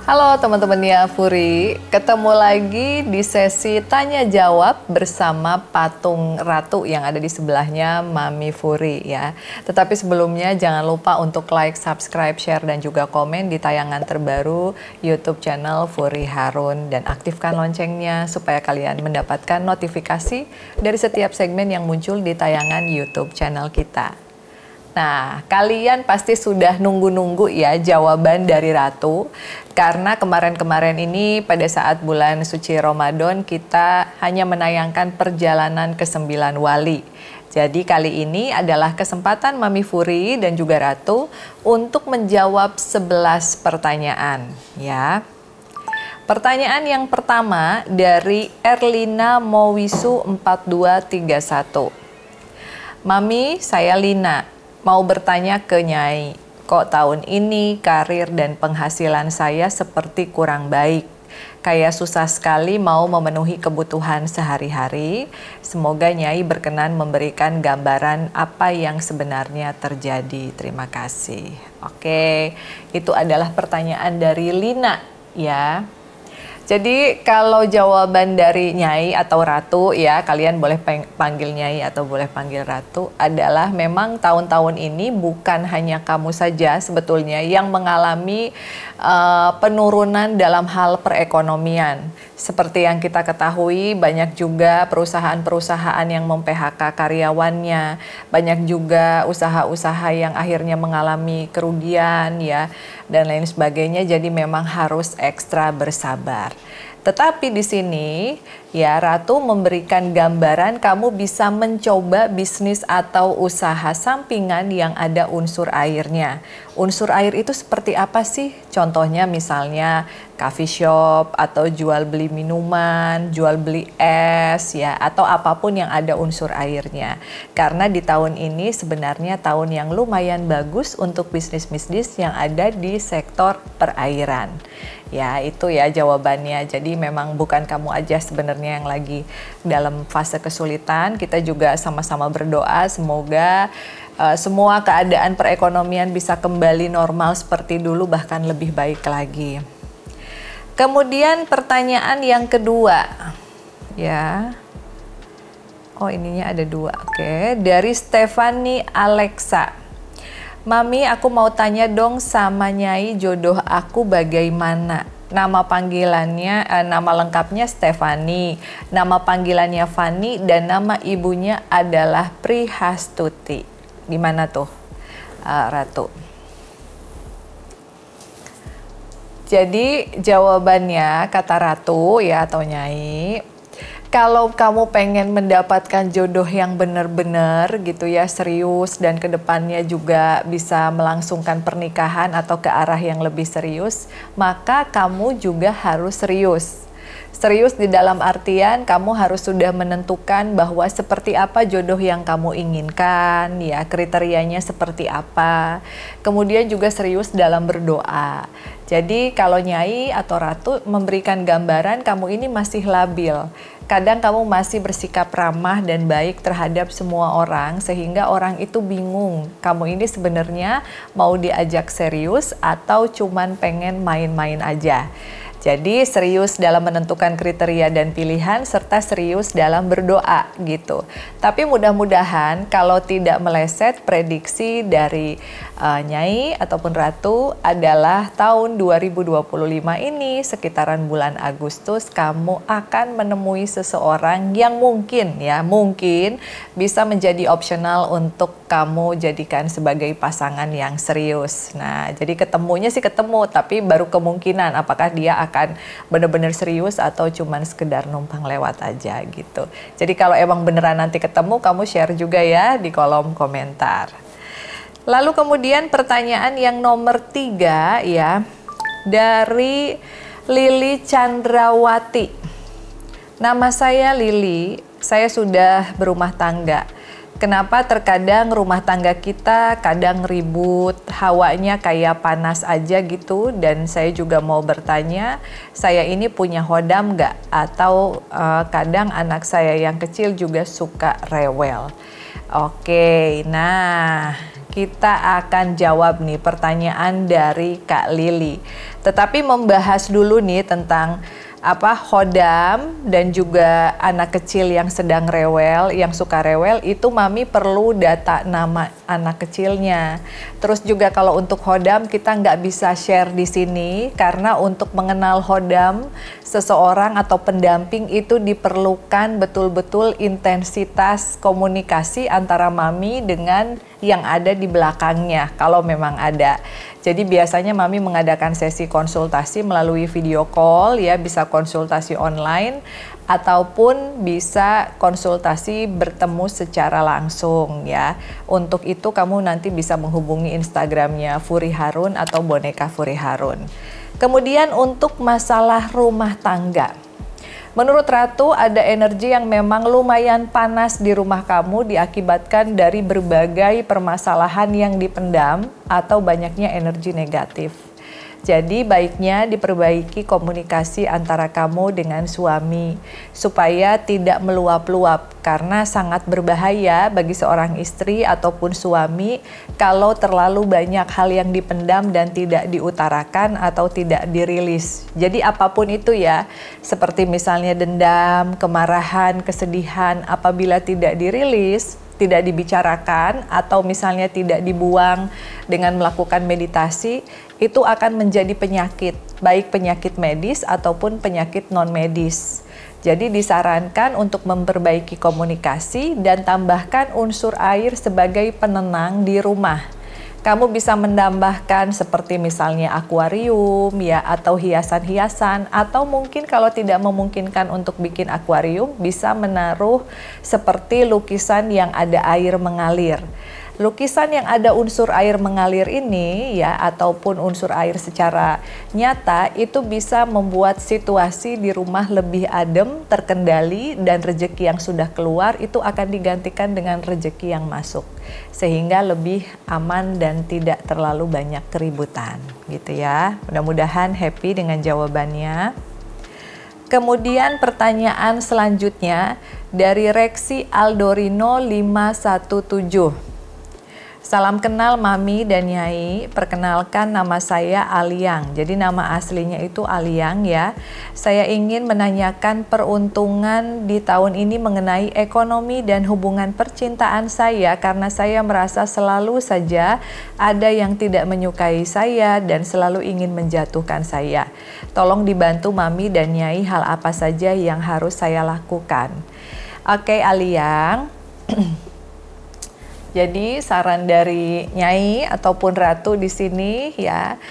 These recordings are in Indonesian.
Halo teman-teman Furi, ketemu lagi di sesi tanya jawab bersama patung ratu yang ada di sebelahnya Mami Furi ya. Tetapi sebelumnya jangan lupa untuk like, subscribe, share dan juga komen di tayangan terbaru YouTube channel Furi Harun dan aktifkan loncengnya supaya kalian mendapatkan notifikasi dari setiap segmen yang muncul di tayangan YouTube channel kita. Nah, kalian pasti sudah nunggu-nunggu ya jawaban dari Ratu. Karena kemarin-kemarin ini pada saat bulan suci Ramadan kita hanya menayangkan perjalanan ke-9 wali. Jadi kali ini adalah kesempatan Mami Furi dan juga Ratu untuk menjawab 11 pertanyaan ya. Pertanyaan yang pertama dari Erlina Mowisu 4231. Mami, saya Lina. Mau bertanya ke Nyai, kok tahun ini karir dan penghasilan saya seperti kurang baik. Kayak susah sekali mau memenuhi kebutuhan sehari-hari. Semoga Nyai berkenan memberikan gambaran apa yang sebenarnya terjadi. Terima kasih. Oke, itu adalah pertanyaan dari Lina ya. Jadi kalau jawaban dari Nyai atau Ratu ya, kalian boleh panggil Nyai atau boleh panggil Ratu, adalah memang tahun-tahun ini bukan hanya kamu saja sebetulnya yang mengalami penurunan dalam hal perekonomian. Seperti yang kita ketahui, banyak juga perusahaan-perusahaan yang mem-PHK karyawannya, banyak juga usaha-usaha yang akhirnya mengalami kerugian ya, dan lain sebagainya. Jadi memang harus ekstra bersabar. Tetapi di sini ya Ratu memberikan gambaran kamu bisa mencoba bisnis atau usaha sampingan yang ada unsur airnya. Unsur air itu seperti apa sih? Contohnya misalnya coffee shop atau jual beli minuman, jual beli es ya, atau apapun yang ada unsur airnya. Karena di tahun ini sebenarnya tahun yang lumayan bagus untuk bisnis-bisnis yang ada di sektor perairan. Ya itu ya jawabannya. Jadi memang bukan kamu aja sebenarnya yang lagi dalam fase kesulitan. Kita juga sama-sama berdoa semoga semua keadaan perekonomian bisa kembali normal seperti dulu, bahkan lebih baik lagi. Kemudian pertanyaan yang kedua ya. Oh ininya ada dua. Oke, dari Stefani Alexa. Mami, aku mau tanya dong sama Nyai, jodoh aku bagaimana? Nama panggilannya, nama lengkapnya Stefani, nama panggilannya Fani, dan nama ibunya adalah Prihastuti. Gimana tuh, Ratu? Jadi jawabannya kata Ratu ya atau Nyai, kalau kamu pengen mendapatkan jodoh yang benar-benar gitu ya, serius, dan kedepannya juga bisa melangsungkan pernikahan atau ke arah yang lebih serius, maka kamu juga harus serius. Serius di dalam artian kamu harus sudah menentukan bahwa seperti apa jodoh yang kamu inginkan, ya kriterianya seperti apa. Kemudian juga serius dalam berdoa. Jadi kalau Nyai atau Ratu memberikan gambaran kamu ini masih labil. Kadang kamu masih bersikap ramah dan baik terhadap semua orang sehingga orang itu bingung. Kamu ini sebenarnya mau diajak serius atau cuman pengen main-main aja. Jadi serius dalam menentukan kriteria dan pilihan serta serius dalam berdoa gitu. Tapi mudah-mudahan kalau tidak meleset, prediksi dari Nyai ataupun Ratu adalah tahun 2025 ini sekitaran bulan Agustus kamu akan menemui seseorang yang mungkin bisa menjadi opsional untuk kamu jadikan sebagai pasangan yang serius. Nah, jadi ketemunya sih ketemu, tapi baru kemungkinan apakah dia akan benar-benar serius atau cuman sekedar numpang lewat aja gitu. Jadi kalau emang beneran nanti ketemu, kamu share juga ya di kolom komentar. Lalu kemudian pertanyaan yang nomor 3 ya, dari Lili Chandrawati. Nama saya Lili, saya sudah berumah tangga. Kenapa terkadang rumah tangga kita kadang ribut, hawanya kayak panas aja gitu, dan saya juga mau bertanya, saya ini punya hodam nggak? Atau kadang anak saya yang kecil juga suka rewel. Oke, nah kita akan jawab nih pertanyaan dari Kak Lili. Tetapi membahas dulu nih tentang khodam dan juga anak kecil yang sedang rewel, yang suka rewel, itu Mami perlu data nama anak kecilnya. Terus juga kalau untuk khodam kita nggak bisa share di sini karena untuk mengenal khodam seseorang atau pendamping itu diperlukan betul-betul intensitas komunikasi antara Mami dengan yang ada di belakangnya kalau memang ada. Jadi biasanya Mami mengadakan sesi konsultasi melalui video call ya, bisa konsultasi online ataupun bisa konsultasi bertemu secara langsung ya. Untuk itu kamu nanti bisa menghubungi Instagramnya Furi Harun atau Boneka Furi Harun. Kemudian untuk masalah rumah tangga. Menurut Ratu, ada energi yang memang lumayan panas di rumah kamu diakibatkan dari berbagai permasalahan yang dipendam atau banyaknya energi negatif. Jadi baiknya diperbaiki komunikasi antara kamu dengan suami supaya tidak meluap-luap karena sangat berbahaya bagi seorang istri ataupun suami kalau terlalu banyak hal yang dipendam dan tidak diutarakan atau tidak dirilis. Jadi apapun itu ya, seperti misalnya dendam, kemarahan, kesedihan, apabila tidak dirilis, tidak dibicarakan atau misalnya tidak dibuang dengan melakukan meditasi, itu akan menjadi penyakit, baik penyakit medis ataupun penyakit non-medis. Jadi disarankan untuk memperbaiki komunikasi dan tambahkan unsur air sebagai penenang di rumah. Kamu bisa menambahkan seperti misalnya akuarium ya, atau hiasan-hiasan, atau mungkin kalau tidak memungkinkan untuk bikin akuarium, bisa menaruh seperti lukisan yang ada air mengalir. Lukisan yang ada unsur air mengalir ini ya, ataupun unsur air secara nyata, itu bisa membuat situasi di rumah lebih adem, terkendali, dan rezeki yang sudah keluar itu akan digantikan dengan rezeki yang masuk, sehingga lebih aman dan tidak terlalu banyak keributan gitu ya. Mudah-mudahan happy dengan jawabannya. Kemudian pertanyaan selanjutnya dari Reksi Aldorino 517. Salam kenal Mami dan Nyai, perkenalkan nama saya Aliang, jadi nama aslinya itu Aliang ya. Saya ingin menanyakan peruntungan di tahun ini mengenai ekonomi dan hubungan percintaan saya karena saya merasa selalu saja ada yang tidak menyukai saya dan selalu ingin menjatuhkan saya. Tolong dibantu Mami dan Nyai hal apa saja yang harus saya lakukan. Oke Aliang. Jadi saran dari Nyai ataupun Ratu di sini ya,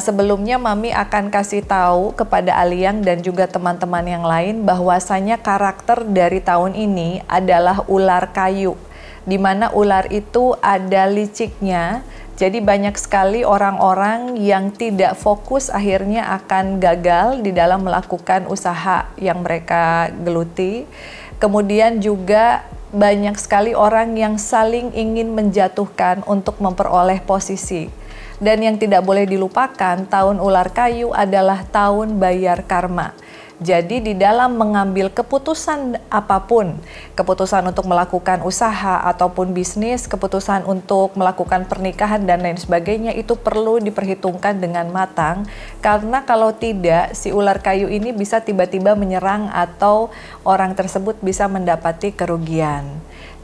sebelumnya Mami akan kasih tahu kepada Aliang dan juga teman-teman yang lain bahwasanya karakter dari tahun ini adalah ular kayu, di mana ular itu ada liciknya. Jadi banyak sekali orang-orang yang tidak fokus akhirnya akan gagal di dalam melakukan usaha yang mereka geluti. Kemudian juga banyak sekali orang yang saling ingin menjatuhkan untuk memperoleh posisi. Dan yang tidak boleh dilupakan, tahun ular kayu adalah tahun bayar karma. Jadi di dalam mengambil keputusan apapun, keputusan untuk melakukan usaha ataupun bisnis, keputusan untuk melakukan pernikahan dan lain sebagainya, itu perlu diperhitungkan dengan matang. Karena kalau tidak, si ular kayu ini bisa tiba-tiba menyerang atau orang tersebut bisa mendapati kerugian.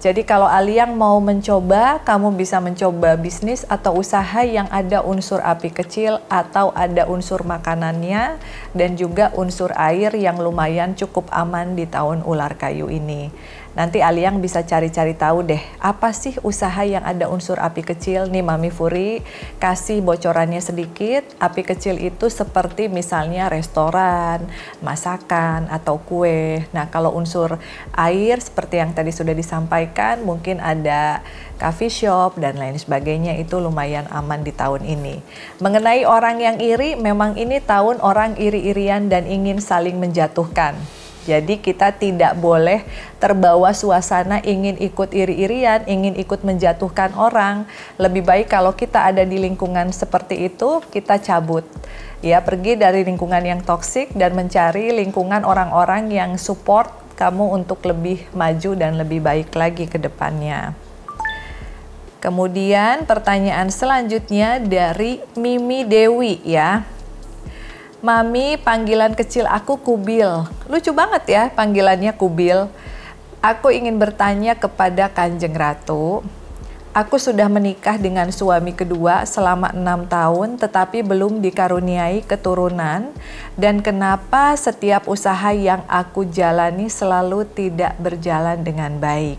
Jadi kalau Aliang mau mencoba, kamu bisa mencoba bisnis atau usaha yang ada unsur api kecil atau ada unsur makanannya dan juga unsur air yang lumayan cukup aman di tahun ular kayu ini. Nanti Aliang bisa cari-cari tahu deh, apa sih usaha yang ada unsur api kecil. Nih Mami Furi kasih bocorannya sedikit. Api kecil itu seperti misalnya restoran, masakan, atau kue. Nah kalau unsur air seperti yang tadi sudah disampaikan, mungkin ada coffee shop dan lain sebagainya, itu lumayan aman di tahun ini. Mengenai orang yang iri, memang ini tahun orang iri-irian dan ingin saling menjatuhkan. Jadi kita tidak boleh terbawa suasana ingin ikut iri-irian, ingin ikut menjatuhkan orang. Lebih baik kalau kita ada di lingkungan seperti itu, kita cabut. Ya, pergi dari lingkungan yang toksik dan mencari lingkungan orang-orang yang support kamu untuk lebih maju dan lebih baik lagi ke depannya. Kemudian pertanyaan selanjutnya dari Mimi Dewi ya. Mami, panggilan kecil aku Kubil. Lucu banget ya panggilannya Kubil. Aku ingin bertanya kepada Kanjeng Ratu. Aku sudah menikah dengan suami kedua selama 6 tahun tetapi belum dikaruniai keturunan. Dan kenapa setiap usaha yang aku jalani selalu tidak berjalan dengan baik?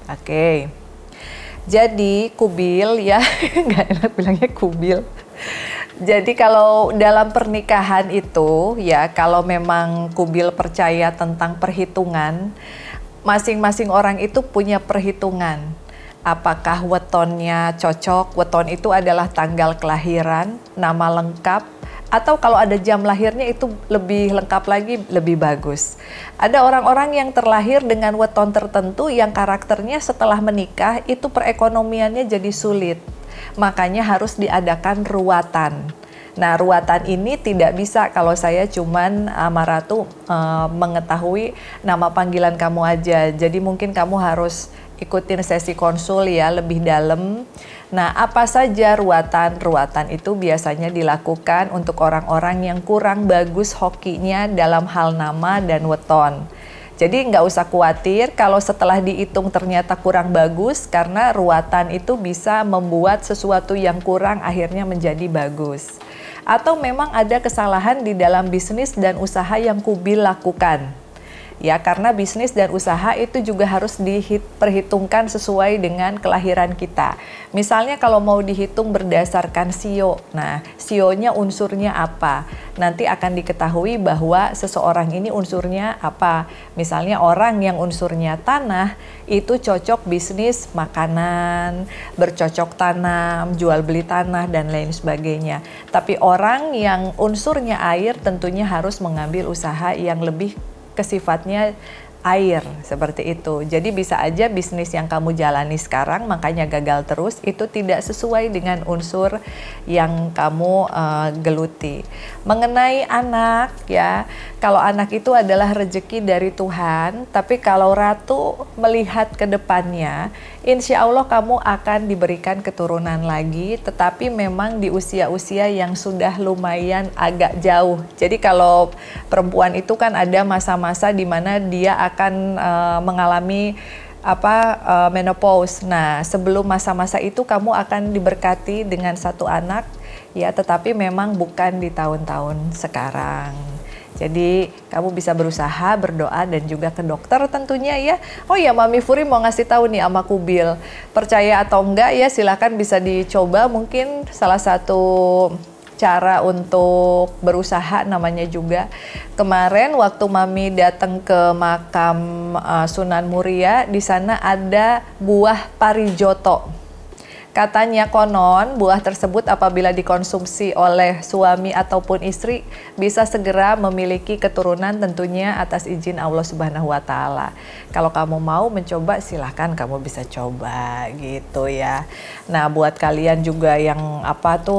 Oke. Jadi Kubil ya, nggak enak bilangnya Kubil. Jadi kalau dalam pernikahan itu ya, kalau memang Kubil percaya tentang perhitungan, masing-masing orang itu punya perhitungan. Apakah wetonnya cocok? Weton itu adalah tanggal kelahiran, nama lengkap, atau kalau ada jam lahirnya itu lebih lengkap lagi, lebih bagus. Ada orang-orang yang terlahir dengan weton tertentu yang karakternya setelah menikah itu perekonomiannya jadi sulit. Makanya harus diadakan ruatan. Nah, ruatan ini tidak bisa kalau saya cuman sama Ratu mengetahui nama panggilan kamu aja. Jadi mungkin kamu harus ikutin sesi konsul ya lebih dalam. Nah, apa saja ruatan? Ruatan itu biasanya dilakukan untuk orang-orang yang kurang bagus hokinya dalam hal nama dan weton. Jadi nggak usah khawatir kalau setelah dihitung ternyata kurang bagus, karena ruatan itu bisa membuat sesuatu yang kurang akhirnya menjadi bagus. Atau memang ada kesalahan di dalam bisnis dan usaha yang Kubil lakukan. Ya, karena bisnis dan usaha itu juga harus diperhitungkan sesuai dengan kelahiran kita. Misalnya kalau mau dihitung berdasarkan sio, nah sionya unsurnya apa? Nanti akan diketahui bahwa seseorang ini unsurnya apa. Misalnya orang yang unsurnya tanah, itu cocok bisnis makanan, bercocok tanam, jual beli tanah, dan lain sebagainya. Tapi orang yang unsurnya air tentunya harus mengambil usaha yang lebih kesifatnya air, seperti itu. Jadi bisa aja bisnis yang kamu jalani sekarang makanya gagal terus, itu tidak sesuai dengan unsur yang kamu geluti. Mengenai anak ya, kalau anak itu adalah rezeki dari Tuhan, tapi kalau Ratu melihat ke depannya, insya Allah kamu akan diberikan keturunan lagi, tetapi memang di usia-usia yang sudah lumayan agak jauh. Jadi kalau perempuan itu kan ada masa-masa di mana dia akan mengalami menopause. Nah, sebelum masa-masa itu kamu akan diberkati dengan satu anak ya, tetapi memang bukan di tahun-tahun sekarang. Jadi kamu bisa berusaha, berdoa, dan juga ke dokter tentunya ya. Oh ya, Mami Furi mau ngasih tahu nih sama Kubil. Percaya atau enggak ya, silakan bisa dicoba. Mungkin salah satu cara untuk berusaha namanya juga. Kemarin waktu Mami datang ke makam Sunan Muria, di sana ada buah parijoto. Katanya konon buah tersebut apabila dikonsumsi oleh suami ataupun istri bisa segera memiliki keturunan, tentunya atas izin Allah Subhanahu wa Ta'ala. Kalau kamu mau mencoba silahkan kamu bisa coba gitu ya. Nah, buat kalian juga yang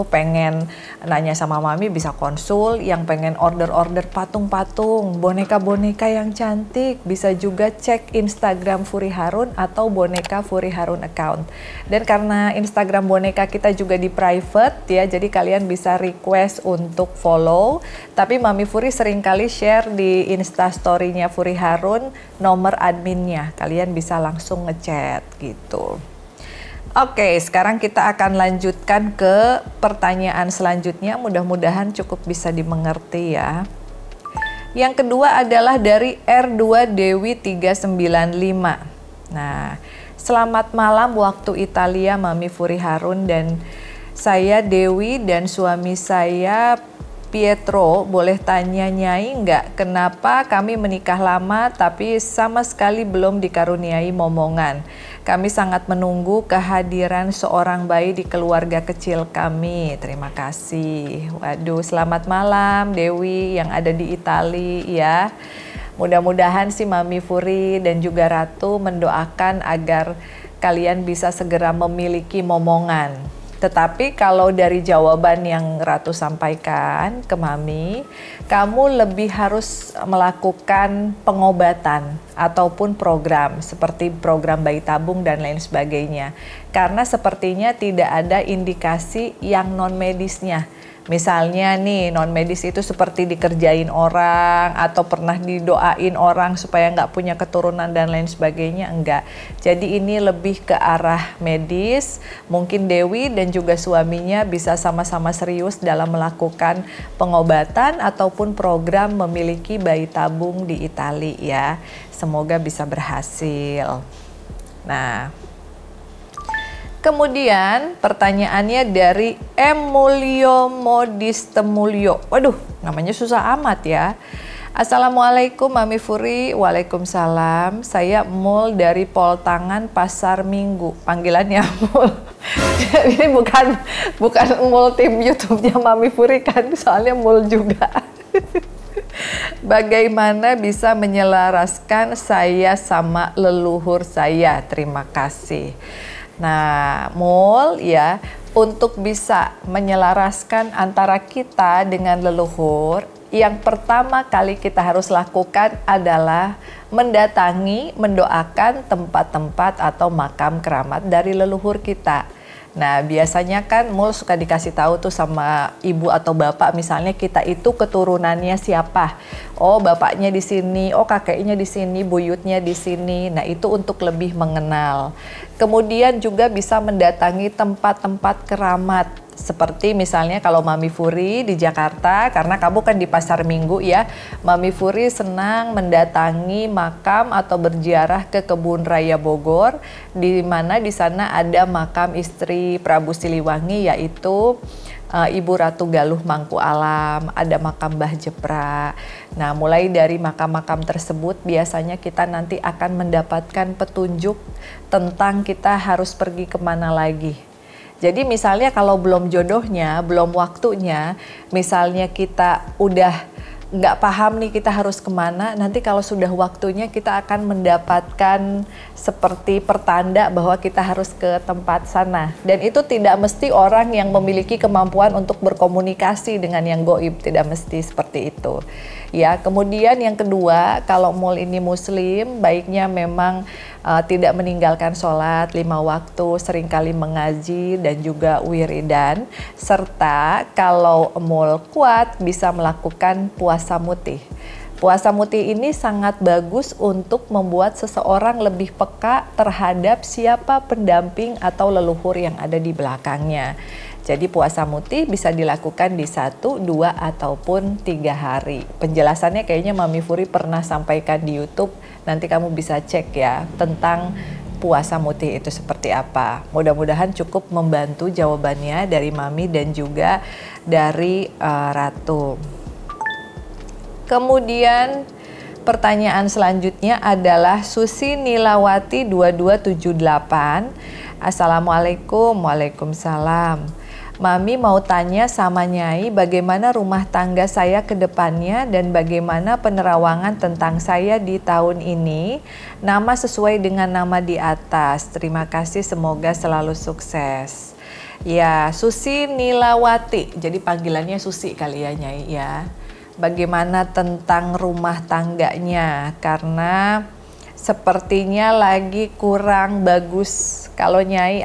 pengen nanya sama Mami bisa konsul, yang pengen order-order patung-patung, boneka-boneka yang cantik bisa juga cek Instagram Furi Harun atau boneka Furi Harun account. Dan karena Instagram boneka kita juga di private ya, jadi kalian bisa request untuk follow. Tapi Mami Furi seringkali share di Instastory-nya Furi Harun nomor adminnya, kalian bisa langsung ngechat gitu. Oke, sekarang kita akan lanjutkan ke pertanyaan selanjutnya, mudah-mudahan cukup bisa dimengerti ya. Yang kedua adalah dari R2 Dewi 395. Nah, selamat malam waktu Italia Mami Furi Harun, dan saya Dewi dan suami saya Pietro. Boleh tanya Nyai nggak kenapa kami menikah lama tapi sama sekali belum dikaruniai momongan? Kami sangat menunggu kehadiran seorang bayi di keluarga kecil kami. Terima kasih. Waduh, selamat malam Dewi yang ada di Italia ya. Mudah-mudahan si Mami Furi dan juga Ratu mendoakan agar kalian bisa segera memiliki momongan. Tetapi kalau dari jawaban yang Ratu sampaikan ke Mami, kamu lebih harus melakukan pengobatan ataupun program seperti program bayi tabung dan lain sebagainya. Karena sepertinya tidak ada indikasi yang non medisnya. Misalnya nih, non medis itu seperti dikerjain orang atau pernah didoain orang supaya nggak punya keturunan dan lain sebagainya, enggak. Jadi ini lebih ke arah medis. Mungkin Dewi dan juga suaminya bisa sama-sama serius dalam melakukan pengobatan ataupun program memiliki bayi tabung di Italia ya. Semoga bisa berhasil. Nah, kemudian pertanyaannya dari Emulio Modistemulyo. Waduh, namanya susah amat ya. Assalamualaikum Mami Furi. Waalaikumsalam. Saya Mul dari Poltangan Pasar Minggu. Panggilannya Mul. Ini bukan Mul tim YouTube-nya Mami Furi kan, soalnya Mul juga. Bagaimana bisa menyelaraskan saya sama leluhur saya? Terima kasih. Nah, Mul ya, untuk bisa menyelaraskan antara kita dengan leluhur, yang pertama kali kita harus lakukan adalah mendatangi, mendoakan tempat-tempat atau makam keramat dari leluhur kita. Nah, biasanya kan Mul suka dikasih tahu tuh sama ibu atau bapak, misalnya kita itu keturunannya siapa. Oh, bapaknya di sini, oh kakeknya di sini, buyutnya di sini. Nah, itu untuk lebih mengenal. Kemudian juga bisa mendatangi tempat-tempat keramat. Seperti misalnya kalau Mami Furi di Jakarta, karena kamu kan di Pasar Minggu ya, Mami Furi senang mendatangi makam atau berziarah ke Kebun Raya Bogor, di mana di sana ada makam istri Prabu Siliwangi, yaitu Ibu Ratu Galuh Mangku Alam, ada makam Mbah Jepra. Nah, mulai dari makam-makam tersebut biasanya kita nanti akan mendapatkan petunjuk tentang kita harus pergi kemana lagi. Jadi misalnya kalau belum jodohnya, belum waktunya, misalnya kita udah nggak paham nih kita harus kemana, nanti kalau sudah waktunya kita akan mendapatkan seperti pertanda bahwa kita harus ke tempat sana. Dan itu tidak mesti orang yang memiliki kemampuan untuk berkomunikasi dengan yang goib, tidak mesti seperti itu. Ya, kemudian yang kedua, kalau Mul ini muslim, baiknya memang tidak meninggalkan sholat 5 waktu, seringkali mengaji dan juga wiridan, serta kalau Mul kuat bisa melakukan puasa mutih. Puasa mutih ini sangat bagus untuk membuat seseorang lebih peka terhadap siapa pendamping atau leluhur yang ada di belakangnya. Jadi puasa mutih bisa dilakukan di 1, 2, ataupun 3 hari. Penjelasannya kayaknya Mami Furi pernah sampaikan di YouTube. Nanti kamu bisa cek ya tentang puasa mutih itu seperti apa. Mudah-mudahan cukup membantu jawabannya dari Mami dan juga dari Ratu. Kemudian pertanyaan selanjutnya adalah Susi Nilawati 2278. Assalamualaikum. Waalaikumsalam. Mami mau tanya sama Nyai bagaimana rumah tangga saya ke depannya dan bagaimana penerawangan tentang saya di tahun ini. Nama sesuai dengan nama di atas. Terima kasih, semoga selalu sukses. Ya, Susi Nilawati. Jadi panggilannya Susi kali ya Nyai ya. Bagaimana tentang rumah tangganya? Karena sepertinya lagi kurang bagus. Kalau Nyai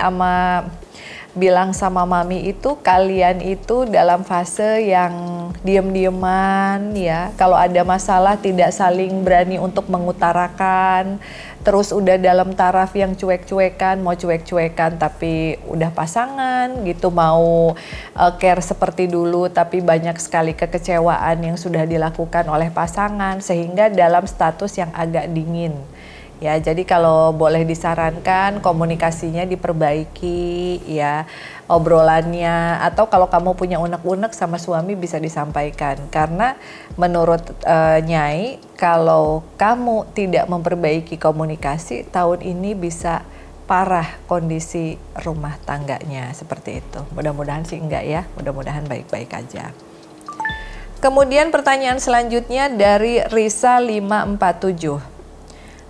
bilang sama Mami itu kalian itu dalam fase yang diem-dieman ya. Kalau ada masalah tidak saling berani untuk mengutarakan. Terus udah dalam taraf yang cuek-cuekan, mau cuek-cuekan tapi udah pasangan gitu, mau care seperti dulu tapi banyak sekali kekecewaan yang sudah dilakukan oleh pasangan sehingga dalam status yang agak dingin. Ya, jadi kalau boleh disarankan komunikasinya diperbaiki ya, obrolannya, atau kalau kamu punya unek-unek sama suami bisa disampaikan. Karena menurut Nyai, kalau kamu tidak memperbaiki komunikasi, tahun ini bisa parah kondisi rumah tangganya seperti itu. Mudah-mudahan sih enggak ya, mudah-mudahan baik-baik aja. Kemudian pertanyaan selanjutnya dari Risa 547.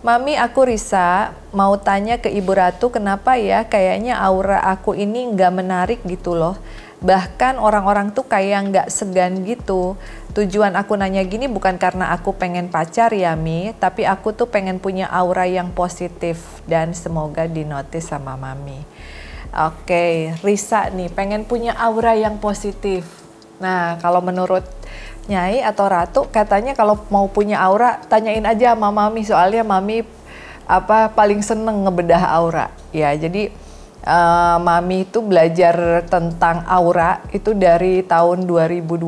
Mami, aku Risa, mau tanya ke Ibu Ratu kenapa ya kayaknya aura aku ini nggak menarik gitu loh. Bahkan orang-orang tuh kayak nggak segan gitu. Tujuan aku nanya gini bukan karena aku pengen pacar ya Mi, tapi aku tuh pengen punya aura yang positif dan semoga dinotis sama Mami. Oke, Risa nih pengen punya aura yang positif. Nah, kalau menurut Nyai atau Ratu katanya kalau mau punya aura tanyain aja sama Mami, soalnya Mami paling seneng ngebedah aura ya. Jadi Mami itu belajar tentang aura itu dari tahun 2012,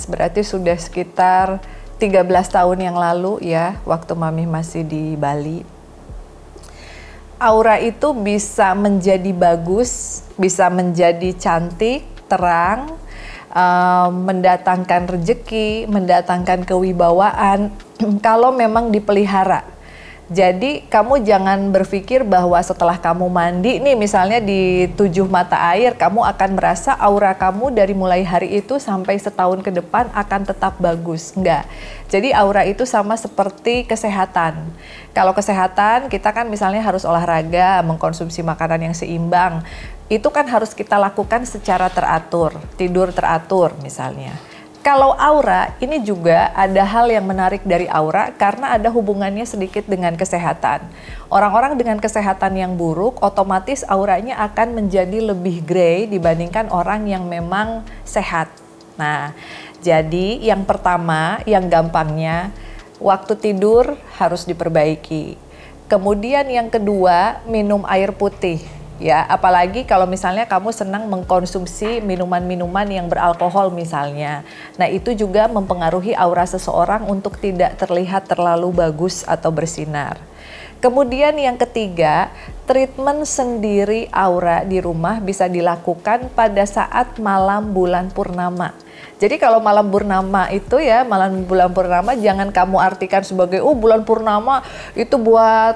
berarti sudah sekitar 13 tahun yang lalu ya, waktu Mami masih di Bali. Aura itu bisa menjadi bagus, bisa menjadi cantik, terang, mendatangkan rezeki, mendatangkan kewibawaan kalau memang dipelihara. Jadi kamu jangan berpikir bahwa setelah kamu mandi nih misalnya di 7 mata air, kamu akan merasa aura kamu dari mulai hari itu sampai setahun ke depan akan tetap bagus. Enggak. Jadi aura itu sama seperti kesehatan. Kalau kesehatan kita kan misalnya harus olahraga, mengkonsumsi makanan yang seimbang. Itu kan harus kita lakukan secara teratur, tidur teratur misalnya. Kalau aura, ini juga ada hal yang menarik dari aura karena ada hubungannya sedikit dengan kesehatan. Orang-orang dengan kesehatan yang buruk, otomatis auranya akan menjadi lebih grey dibandingkan orang yang memang sehat. Nah, jadi yang pertama, yang gampangnya, waktu tidur harus diperbaiki. Kemudian yang kedua, minum air putih. Ya, apalagi kalau misalnya kamu senang mengkonsumsi minuman-minuman yang beralkohol misalnya. Nah, itu juga mempengaruhi aura seseorang untuk tidak terlihat terlalu bagus atau bersinar. Kemudian yang ketiga, treatment sendiri aura di rumah bisa dilakukan pada saat malam bulan purnama. Jadi kalau malam purnama itu ya, malam bulan purnama jangan kamu artikan sebagai bulan purnama itu buat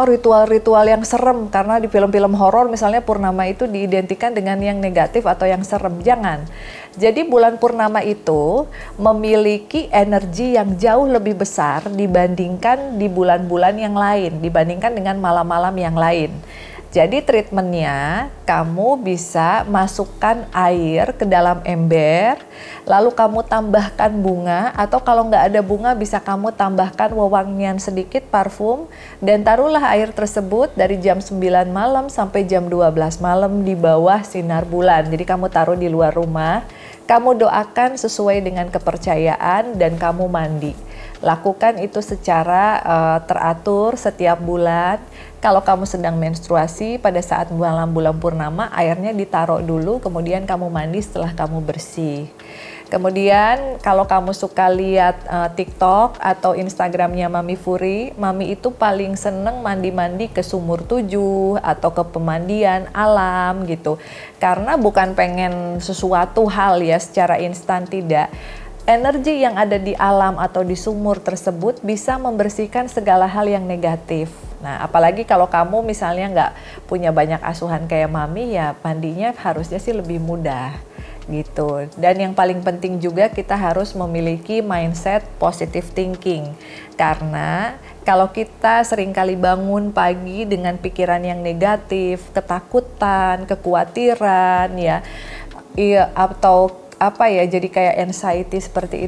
ritual-ritual yang serem, karena di film-film horor misalnya purnama itu diidentikan dengan yang negatif atau yang serem. Jangan. Jadi bulan purnama itu memiliki energi yang jauh lebih besar dibandingkan di bulan-bulan yang lain, dibandingkan dengan malam-malam yang lain. Jadi treatmentnya kamu bisa masukkan air ke dalam ember, lalu kamu tambahkan bunga, atau kalau nggak ada bunga bisa kamu tambahkan wewangian sedikit parfum, dan taruhlah air tersebut dari jam 9 malam sampai jam 12 malam di bawah sinar bulan. Jadi kamu taruh di luar rumah, kamu doakan sesuai dengan kepercayaan dan kamu mandi. Lakukan itu secara teratur setiap bulan. Kalau kamu sedang menstruasi pada saat malam bulan purnama, airnya ditaruh dulu, kemudian kamu mandi setelah kamu bersih. Kemudian kalau kamu suka lihat TikTok atau Instagramnya Mami Furi, Mami itu paling seneng mandi-mandi ke sumur 7 atau ke pemandian alam gitu. Karena bukan pengen sesuatu hal ya secara instan, tidak. Energi yang ada di alam atau di sumur tersebut bisa membersihkan segala hal yang negatif. Nah, apalagi kalau kamu misalnya nggak punya banyak asuhan kayak Mami, ya mandinya harusnya sih lebih mudah gitu. Dan yang paling penting juga kita harus memiliki mindset positive thinking. Karena kalau kita seringkali bangun pagi dengan pikiran yang negatif, ketakutan, kekhawatiran ya, atau jadi kayak anxiety seperti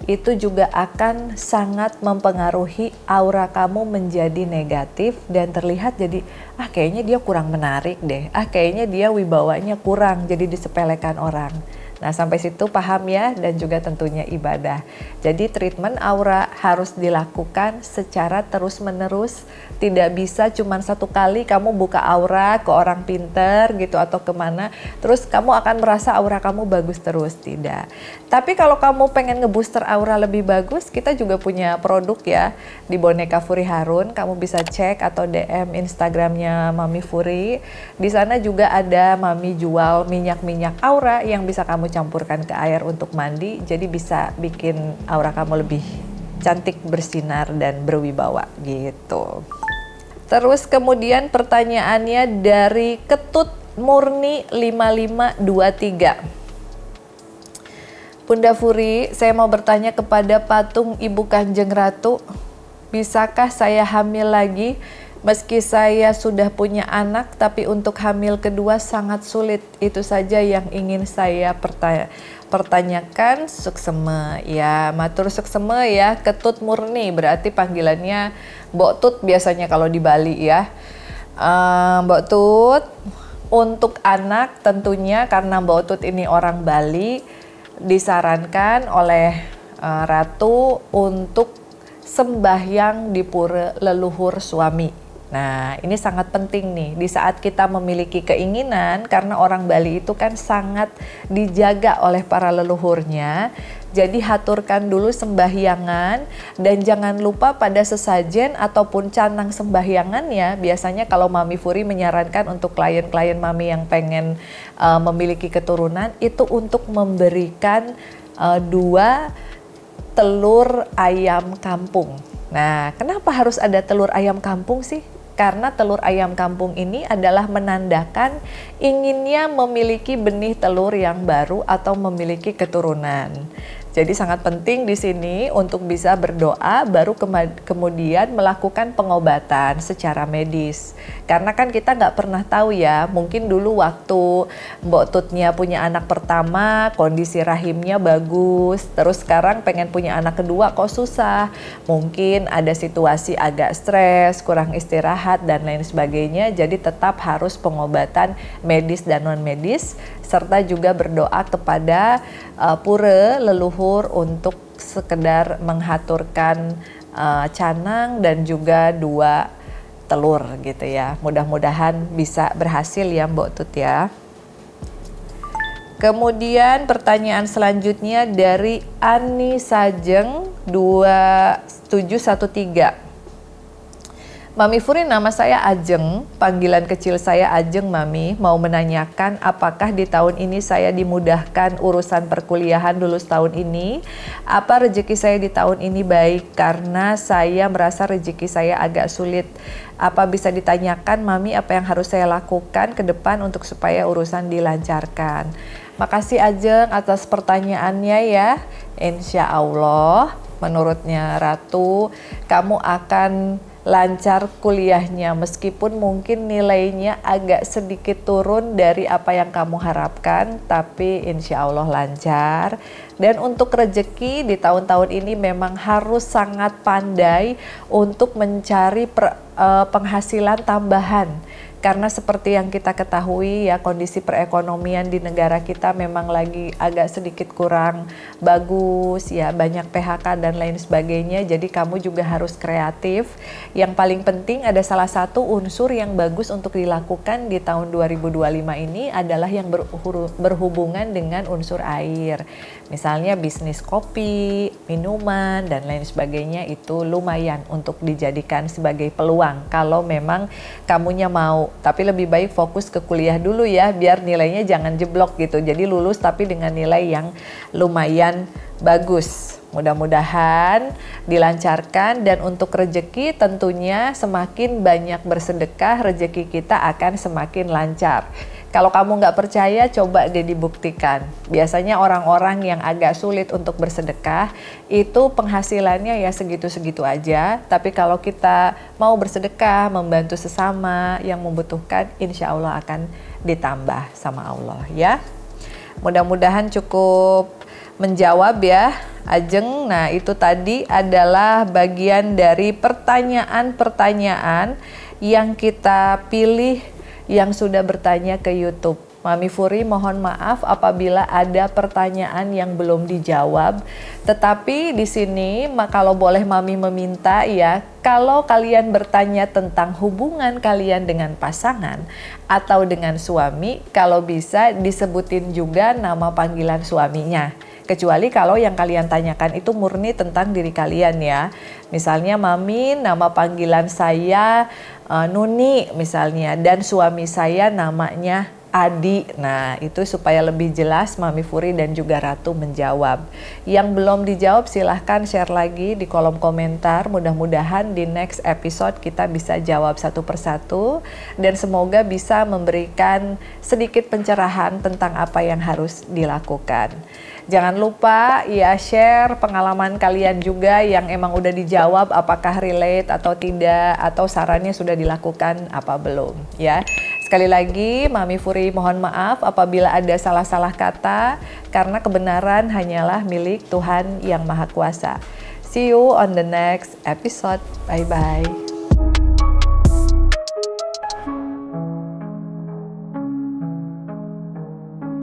itu juga akan sangat mempengaruhi aura kamu menjadi negatif dan terlihat jadi kayaknya dia kurang menarik deh, kayaknya dia wibawanya kurang, jadi disepelekan orang. Nah, sampai situ paham ya, dan juga tentunya ibadah. Jadi treatment aura harus dilakukan secara terus-menerus, tidak bisa cuma satu kali kamu buka aura ke orang pinter gitu atau kemana, terus kamu akan merasa aura kamu bagus terus, tidak. Tapi kalau kamu pengen ngebooster aura lebih bagus, kita juga punya produk ya di Boneka Furi Harun. Kamu bisa cek atau DM Instagramnya Mami Furi. Di sana juga ada Mami jual minyak-minyak aura yang bisa kamu campurkan ke air untuk mandi, jadi bisa bikin aura kamu lebih cantik, bersinar, dan berwibawa gitu. Terus kemudian pertanyaannya dari Ketut Murni 5523. Bunda Furi, saya mau bertanya kepada patung Ibu Kanjeng Ratu. Bisakah saya hamil lagi? Meski saya sudah punya anak, tapi untuk hamil kedua sangat sulit. Itu saja yang ingin saya pertanyakan. Sukseme, ya matur sukseme ya, Ketut murni, berarti panggilannya Mbok Tut biasanya kalau di Bali ya. Mbok Tut, untuk anak tentunya karena Mbok Tut ini orang Bali, disarankan oleh Ratu untuk sembahyang di pura leluhur suami. Nah, ini sangat penting nih di saat kita memiliki keinginan, karena orang Bali itu kan sangat dijaga oleh para leluhurnya. Jadi haturkan dulu sembahyangan dan jangan lupa pada sesajen ataupun canang sembahyangannya. Biasanya kalau Mami Furi menyarankan untuk klien-klien Mami yang pengen memiliki keturunan itu untuk memberikan 2 telur ayam kampung. Nah, kenapa harus ada telur ayam kampung sih? Karena telur ayam kampung ini adalah menandakan inginnya memiliki benih telur yang baru atau memiliki keturunan. Jadi sangat penting di sini untuk bisa berdoa baru kemudian melakukan pengobatan secara medis. Karena kan kita nggak pernah tahu ya, mungkin dulu waktu Mbok Tutnya punya anak pertama kondisi rahimnya bagus, terus sekarang pengen punya anak kedua kok susah. Mungkin ada situasi agak stres, kurang istirahat dan lain sebagainya, jadi tetap harus pengobatan medis dan non medis serta juga berdoa kepada pura leluhur untuk sekedar menghaturkan canang dan juga 2 telur gitu ya. Mudah-mudahan bisa berhasil ya Mbok Tut ya. Kemudian pertanyaan selanjutnya dari Ani Sajeng 2713. Mami Furi, nama saya Ajeng, panggilan kecil saya Ajeng Mami, mau menanyakan apakah di tahun ini saya dimudahkan urusan perkuliahan lulus tahun ini? Apa rezeki saya di tahun ini baik? Karena saya merasa rezeki saya agak sulit. Apa bisa ditanyakan Mami apa yang harus saya lakukan ke depan untuk supaya urusan dilancarkan? Makasih Ajeng atas pertanyaannya ya. Insya Allah menurutnya Ratu kamu akan lancar kuliahnya meskipun mungkin nilainya agak sedikit turun dari apa yang kamu harapkan, tapi insya Allah lancar. Dan untuk rezeki di tahun-tahun ini memang harus sangat pandai untuk mencari penghasilan tambahan. Karena seperti yang kita ketahui ya, kondisi perekonomian di negara kita memang lagi agak sedikit kurang bagus ya, banyak PHK dan lain sebagainya. Jadi kamu juga harus kreatif. Yang paling penting ada salah satu unsur yang bagus untuk dilakukan di tahun 2025 ini adalah yang berhubungan dengan unsur air. Misalnya bisnis kopi, minuman dan lain sebagainya itu lumayan untuk dijadikan sebagai peluang kalau memang kamunya mau. Tapi lebih baik fokus ke kuliah dulu ya, biar nilainya jangan jeblok gitu. Jadi lulus tapi dengan nilai yang lumayan bagus. Mudah-mudahan dilancarkan, dan untuk rezeki tentunya semakin banyak bersedekah, rezeki kita akan semakin lancar. Kalau kamu nggak percaya, coba deh dibuktikan. Biasanya orang-orang yang agak sulit untuk bersedekah, itu penghasilannya ya segitu-segitu aja. Tapi kalau kita mau bersedekah, membantu sesama yang membutuhkan, insya Allah akan ditambah sama Allah ya. Mudah-mudahan cukup menjawab ya Ajeng. Nah itu tadi adalah bagian dari pertanyaan-pertanyaan yang kita pilih yang sudah bertanya ke YouTube. Mami Furi mohon maaf apabila ada pertanyaan yang belum dijawab. Tetapi di sini kalau boleh Mami meminta ya, kalau kalian bertanya tentang hubungan kalian dengan pasangan atau dengan suami, kalau bisa disebutin juga nama panggilan suaminya. Kecuali kalau yang kalian tanyakan itu murni tentang diri kalian ya. Misalnya Mami, nama panggilan saya Nuni misalnya, dan suami saya namanya Adi. Nah, itu supaya lebih jelas Mami Furi dan juga Ratu menjawab. Yang belum dijawab silahkan share lagi di kolom komentar. Mudah-mudahan di next episode kita bisa jawab satu persatu dan semoga bisa memberikan sedikit pencerahan tentang apa yang harus dilakukan. Jangan lupa ya share pengalaman kalian juga yang emang udah dijawab, apakah relate atau tidak, atau sarannya sudah dilakukan apa belum ya. Sekali lagi, Mami Furi mohon maaf apabila ada salah-salah kata, karena kebenaran hanyalah milik Tuhan Yang Maha Kuasa. See you on the next episode. Bye-bye.